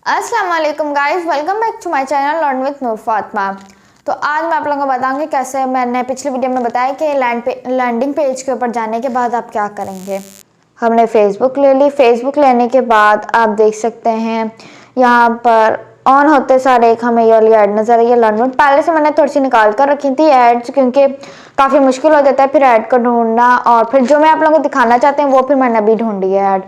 अस्सलाम वालेकुम guys, welcome back to my channel learn with Noor Fatima. तो आज मैं आप लोगों को बताऊंगी कैसे मैंने पिछली वीडियो में बताया कि लैंडिंग पेज के ऊपर जाने के बाद आप क्या करेंगे। हमने फेसबुक ले ली। फेसबुक लेने के बाद आप देख सकते हैं यहाँ पर ऑन होते सारे एक हमें ये वाली ऐड नज़र आई है लर्न विद। पहले से मैंने थोड़ी सी निकाल कर रखी थी ऐड्स, क्योंकि काफ़ी मुश्किल हो जाता है फिर ऐड को ढूंढना, और फिर जो मैं आप लोगों को दिखाना चाहते हैं वो फिर मैंने अभी ढूंढी है ऐड।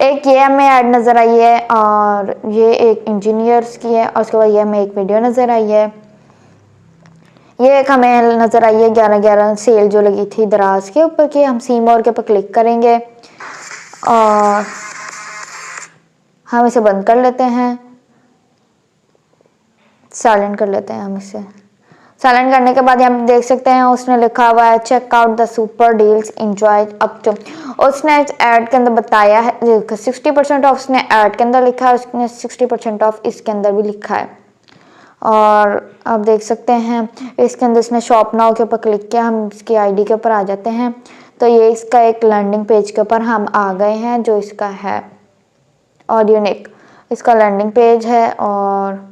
एक ये हमें ऐड नज़र आई है और ये एक इंजीनियर्स की है, और उसके बाद ये हमें एक वीडियो नज़र आई है। ये एक हमें नज़र आई है 11/11 सेल जो लगी थी दराज के ऊपर की। हम सी मोर के ऊपर क्लिक करेंगे और हम इसे बंद कर लेते हैं, साइलेंट कर लेते हैं हम इसे। साइलेंट करने के बाद यहाँ देख सकते हैं उसने लिखा हुआ है check out the super deals enjoy up to. उसने ऐड के अंदर बताया है 60% ऑफ, उसने ऐड के अंदर लिखा है, उसने 60% ऑफ इसके अंदर भी लिखा है। और आप देख सकते हैं इसके अंदर इसने शॉप नाउ के ऊपर क्लिक किया, हम इसकी आईडी के ऊपर आ जाते हैं। तो ये इसका एक लैंडिंग पेज के ऊपर हम आ गए हैं जो इसका है ऑडियोनिक, इसका लैंडिंग पेज है। और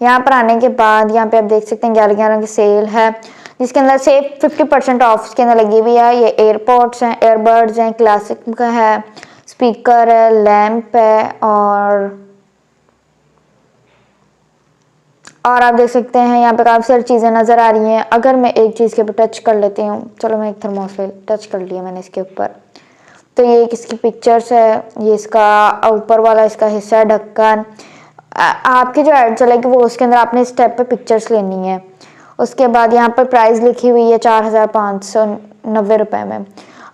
यहाँ पर आने के बाद यहाँ पे आप देख सकते हैं 11/11 की सेल है जिसके अंदर से 50% ऑफ इसके अंदर लगी हुई है। ये एयरपोर्ट्स हैं, एयरबड्स हैं, क्लासिक का है, स्पीकर है, लैंप है, और आप देख सकते हैं यहाँ पे काफ़ी सारी चीज़ें नज़र आ रही हैं। अगर मैं एक चीज़ के ऊपर टच कर लेती हूँ, चलो मैं एक थर्मोस टच कर लिया मैंने इसके ऊपर, तो ये एक इसकी पिक्चर्स है, ये इसका ऊपर वाला इसका हिस्सा है ढक्कन। आपकी जो ऐड चलेगी वो उसके अंदर आपने स्टेप पे पिक्चर्स लेनी है। उसके बाद यहाँ पर प्राइस लिखी हुई है 4,590 रुपये में,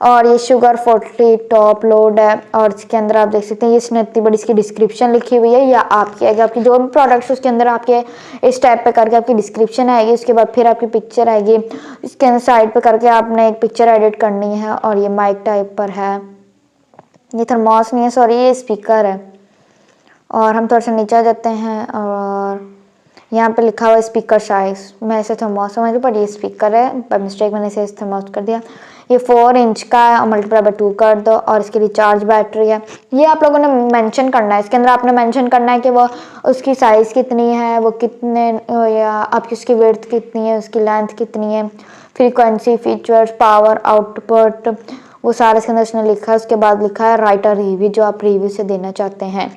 और ये शुगर 40 टॉप लोड है। और इसके अंदर आप देख सकते हैं ये इसने इतनी बड़ी इसकी डिस्क्रिप्शन लिखी हुई है। या आपकी आएगी, आपकी जो भी प्रोडक्ट्स उसके अंदर आपके इस टाइप पे करके आपकी डिस्क्रिप्शन आएगी, उसके बाद फिर आपकी पिक्चर आएगी, इसके अंदर साइड पे करके आपने एक पिक्चर एडिट करनी है। और ये माइक टाइप पर है, ये थर्मोस नहीं है सॉरी, ये स्पीकर है। और हम थोड़ा सा नीचे आ जाते हैं और यहाँ पे लिखा हुआ है स्पीकर साइज, मैं इसे थर्मोस समझ लूँ पर ये स्पीकर है, बाय मिस्टेक मैंने इसे थर्मोस कर दिया। ये 4 इंच का है और मल्टीप्लाई बाय 2 कर दो। और इसकी रिचार्ज बैटरी है, ये आप लोगों ने मेंशन करना है। इसके अंदर आपने मेंशन करना है कि वो उसकी साइज़ कितनी है, वो कितने, या आपकी उसकी विड्थ कितनी है, उसकी लेंथ कितनी है, फ्रीक्वेंसी, फीचर्स, पावर आउटपुट, वो सारा इसके अंदर उसने लिखा है। उसके बाद लिखा है राइट अ रिव्यू, जो आप रिव्यू से देना चाहते हैं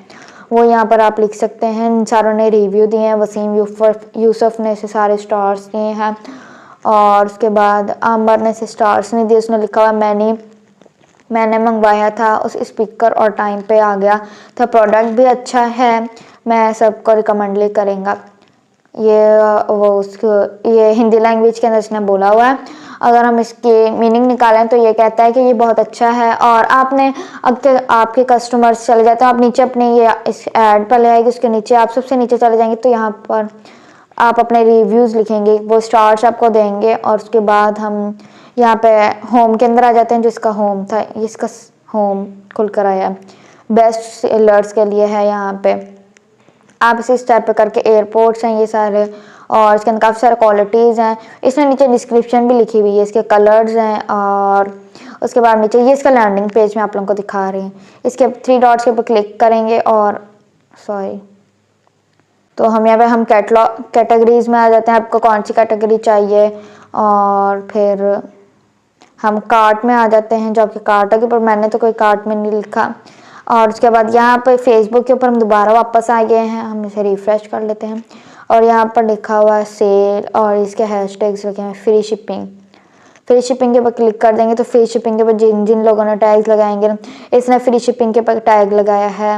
वो यहाँ पर आप लिख सकते हैं। इन सारों ने रिव्यू दिए हैं, वसीम यूसुफ ने इसे सारे स्टार्स दिए हैं। और उसके बाद आमर ने इसे स्टार्स नहीं दिए, उसने लिखा हुआ मैंने मंगवाया था उस स्पीकर और टाइम पे आ गया था, प्रोडक्ट भी अच्छा है, मैं सबको रिकमेंड करेंगे। ये हिंदी लैंग्वेज के अंदर इसने बोला हुआ है। अगर हम इसकी मीनिंग निकालें तो ये कहता है कि ये बहुत अच्छा है। और आपने अगर आपके कस्टमर्स चले जाते हैं, आप नीचे अपने ये इस ऐड पर ले आएगी, उसके नीचे आप सबसे नीचे चले जाएंगे तो यहाँ पर आप अपने रिव्यूज़ लिखेंगे, वो स्टार्स आपको देंगे। और उसके बाद हम यहाँ पे होम के अंदर आ जाते हैं, जो इसका होम था, इसका होम खुल कर आया, बेस्ट सेलर्स के लिए है। यहाँ पे आप इसे स्टेप पे करके एयरपोर्ट्स हैं ये सारे, और इसके अंदर काफ़ी सारे क्वालिटीज़ हैं। इसमें नीचे डिस्क्रिप्शन भी लिखी हुई है, इसके कलर्स हैं। और उसके बाद नीचे ये इसका लैंडिंग पेज में आप लोगों को दिखा रही हैं। इसके 3 डॉट्स के ऊपर क्लिक करेंगे और तो हम यहाँ पे हम कैटेगरीज में आ जाते हैं, आपको कौन सी कैटेगरी चाहिए। और फिर हम कार्ट में आ जाते हैं, जो आपके कार्ट है, पर मैंने तो कोई कार्ट में नहीं लिखा। और उसके बाद यहाँ पर फेसबुक के ऊपर हम दोबारा वापस आ गए हैं, हम इसे रिफ़्रेश कर लेते हैं। और यहाँ पर लिखा हुआ है सेल, और इसके हैशटैग्स लिखे हैं फ्री शिपिंग। फ्री शिपिंग के ऊपर क्लिक कर देंगे तो फ्री शिपिंग के ऊपर जिन जिन लोगों ने टैग्स लगाएंगे, इसने फ्री शिपिंग के ऊपर टैग लगाया है।